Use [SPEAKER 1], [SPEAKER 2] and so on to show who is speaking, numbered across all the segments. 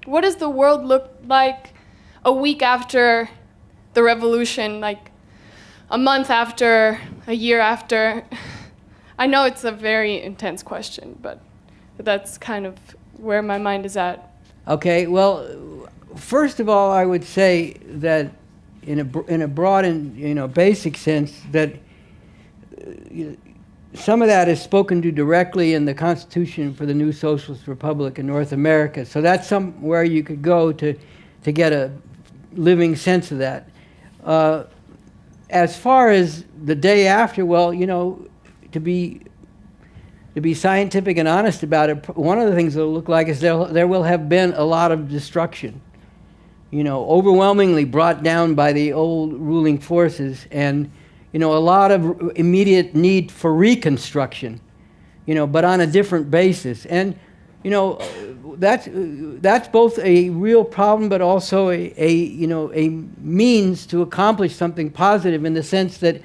[SPEAKER 1] what does the world look like a week after the revolution, like a month after, a year after? I know it's a very intense question, but that's kind of where my mind is at.
[SPEAKER 2] Okay, well, first of all, I would say that in a broad and basic sense that some of that is spoken to directly in the Constitution for the new Socialist Republic in North America. So that's somewhere you could go to get a living sense of that. As far as the day after, well, to be scientific and honest about it, one of the things it'll look like is there will have been a lot of destruction, overwhelmingly brought down by the old ruling forces, and a lot of immediate need for reconstruction, but on a different basis. And that's both a real problem, but also a means to accomplish something positive, in the sense that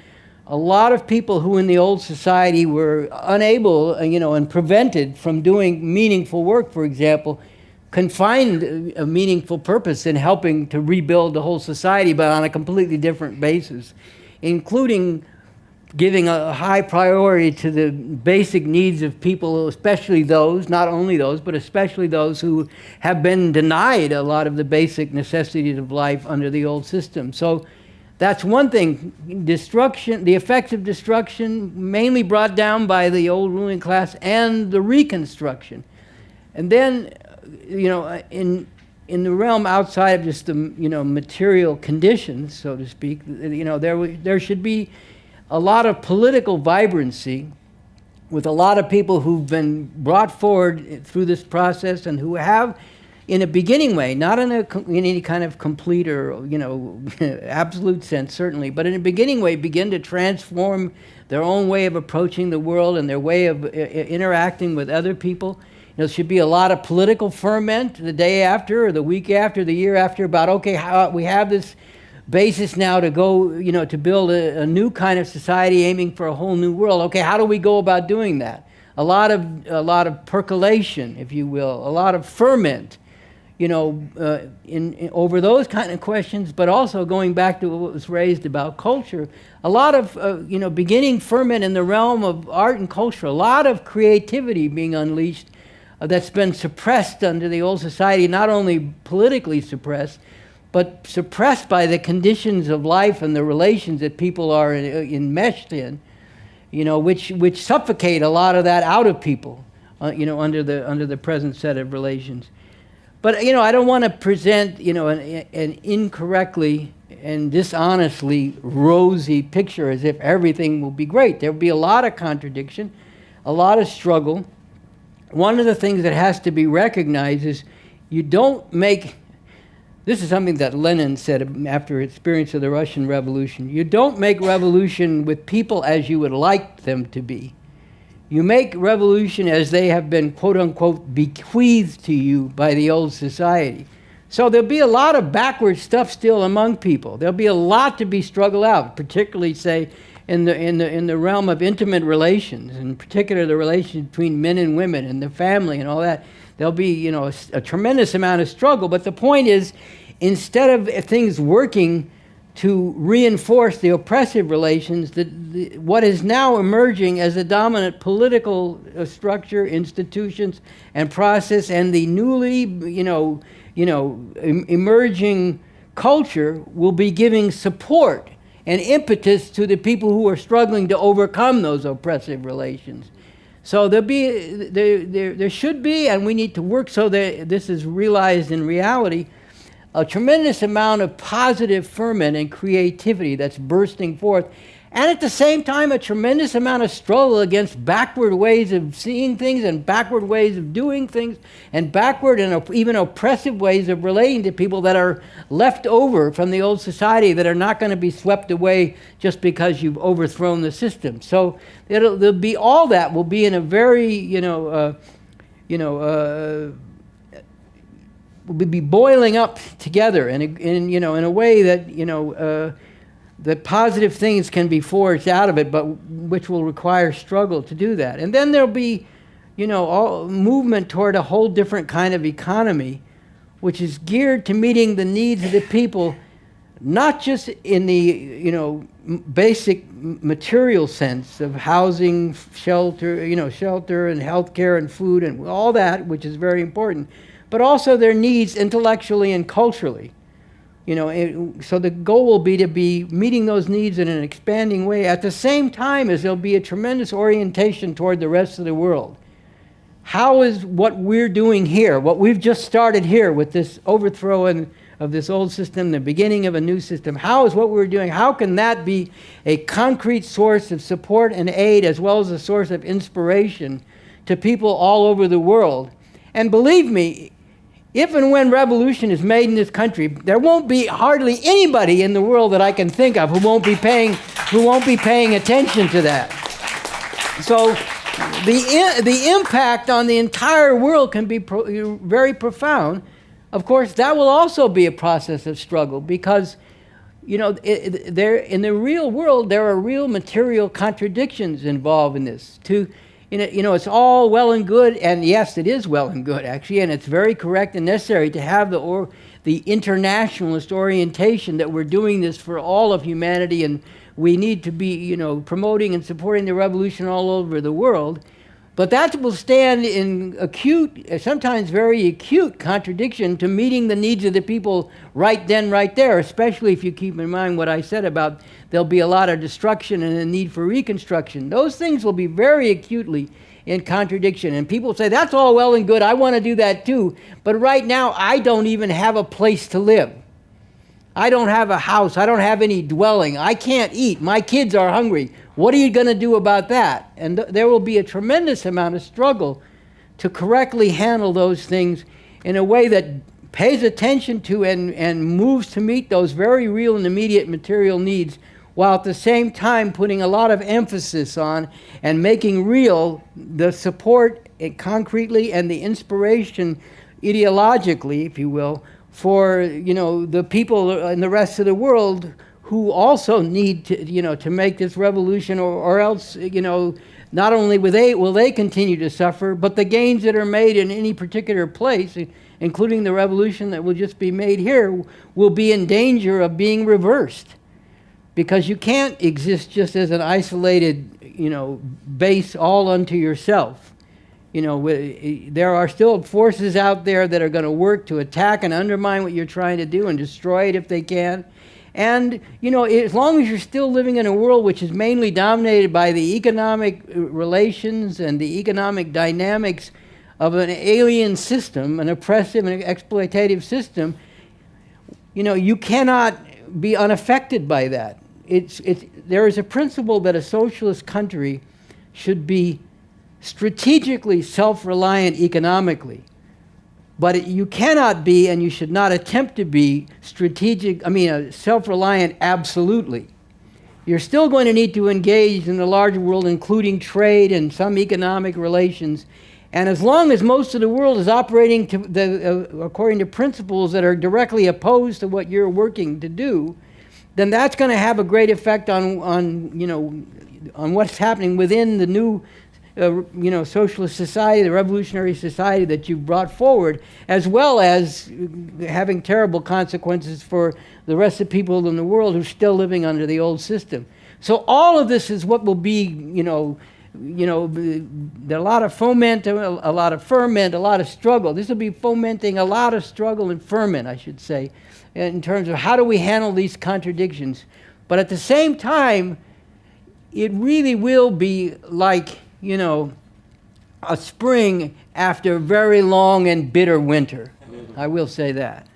[SPEAKER 2] a lot of people who in the old society were unable, and prevented from doing meaningful work, for example, can find a meaningful purpose in helping to rebuild the whole society, but on a completely different basis, including giving a high priority to the basic needs of people, especially those, not only those, but especially those who have been denied a lot of the basic necessities of life under the old system. So that's one thing. Destruction, the effects of destruction, mainly brought down by the old ruling class, and the reconstruction. And then, in the realm outside of just the material conditions, so to speak, there should be a lot of political vibrancy, with a lot of people who've been brought forward through this process, and who have, in a beginning way, not in any kind of complete or absolute sense, certainly, but in a beginning way, begin to transform their own way of approaching the world and their way of interacting with other people. There should be a lot of political ferment the day after, or the week after, the year after, about, okay, how we have this basis now to go, to build a new kind of society aiming for a whole new world. Okay, how do we go about doing that? A lot of percolation, if you will, a lot of ferment, in over those kind of questions, but also going back to what was raised about culture, a lot of beginning ferment in the realm of art and culture, a lot of creativity being unleashed that's been suppressed under the old society, not only politically suppressed, but suppressed by the conditions of life and the relations that people are enmeshed in, which suffocate a lot of that out of people, under the present set of relations. But I don't want to present an incorrectly and dishonestly rosy picture as if everything will be great. There will be a lot of contradiction, a lot of struggle. One of the things that has to be recognized is you don't make. This is something that Lenin said after his experience of the Russian Revolution. You don't make revolution with people as you would like them to be. You make revolution as they have been, quote unquote, bequeathed to you by the old society. So there'll be a lot of backward stuff still among people. There'll be a lot to be struggled out, particularly, say, in the realm of intimate relations, in particular the relation between men and women and the family and all that. There'll be, a tremendous amount of struggle. But the point is, instead of things working to reinforce the oppressive relations, what is now emerging as a dominant political structure, institutions, and process, and the newly, emerging culture will be giving support and impetus to the people who are struggling to overcome those oppressive relations. So there should be, and we need to work so that this is realized in reality, a tremendous amount of positive ferment and creativity that's bursting forth, and at the same time a tremendous amount of struggle against backward ways of seeing things, and backward ways of doing things, and backward and even oppressive ways of relating to people that are left over from the old society, that are not going to be swept away just because you've overthrown the system. So there'll be all that will be in a very will be boiling up together in a way that that positive things can be forged out of it, but which will require struggle to do that. And then there'll be movement toward a whole different kind of economy, which is geared to meeting the needs of the people, not just in the basic material sense of housing, shelter, shelter and healthcare and food and all that, which is very important, but also their needs intellectually and culturally. So the goal will be to be meeting those needs in an expanding way at the same time as there'll be a tremendous orientation toward the rest of the world. How is what we're doing here, what we've just started here with this overthrow of this old system, the beginning of a new system, how is what we're doing, how can that be a concrete source of support and aid as well as a source of inspiration to people all over the world? And believe me, if and when revolution is made in this country, there won't be hardly anybody in the world that I can think of who won't be paying attention to that. So the impact on the entire world can be very profound. Of course, that will also be a process of struggle because, in the real world, there are real material contradictions involved in this. It's all well and good, and yes, it is well and good, actually, and it's very correct and necessary to have the internationalist orientation that we're doing this for all of humanity, and we need to be, promoting and supporting the revolution all over the world. But that will stand in acute, sometimes very acute contradiction to meeting the needs of the people right then, right there, especially if you keep in mind what I said about there'll be a lot of destruction and a need for reconstruction. Those things will be very acutely in contradiction. And people say, that's all well and good, I want to do that too, but right now I don't even have a place to live. I don't have a house, I don't have any dwelling, I can't eat, my kids are hungry. What are you going to do about that? And there will be a tremendous amount of struggle to correctly handle those things in a way that pays attention to and moves to meet those very real and immediate material needs, while at the same time putting a lot of emphasis on and making real the support concretely and the inspiration ideologically, if you will, for the people in the rest of the world who also need to to make this revolution, or else not only will they continue to suffer, but the gains that are made in any particular place, including the revolution that will just be made here, will be in danger of being reversed, because you can't exist just as an isolated base all unto yourself. There are still forces out there that are going to work to attack and undermine what you're trying to do and destroy it if they can. And, as long as you're still living in a world which is mainly dominated by the economic relations and the economic dynamics of an alien system, an oppressive and exploitative system, you cannot be unaffected by that. There is a principle that a socialist country should be strategically self-reliant economically. But you cannot be, and you should not attempt to be, self-reliant absolutely. You're still going to need to engage in the larger world, including trade and some economic relations. And as long as most of the world is operating according to principles that are directly opposed to what you're working to do, then that's going to have a great effect on what's happening within the new socialist society, the revolutionary society that you've brought forward, as well as having terrible consequences for the rest of the people in the world who are still living under the old system. So all of this is what will be, a lot of foment, a lot of ferment, a lot of struggle. This will be fomenting a lot of struggle and ferment, I should say, in terms of how do we handle these contradictions. But at the same time, it really will be like, a spring after a very long and bitter winter. I will say that.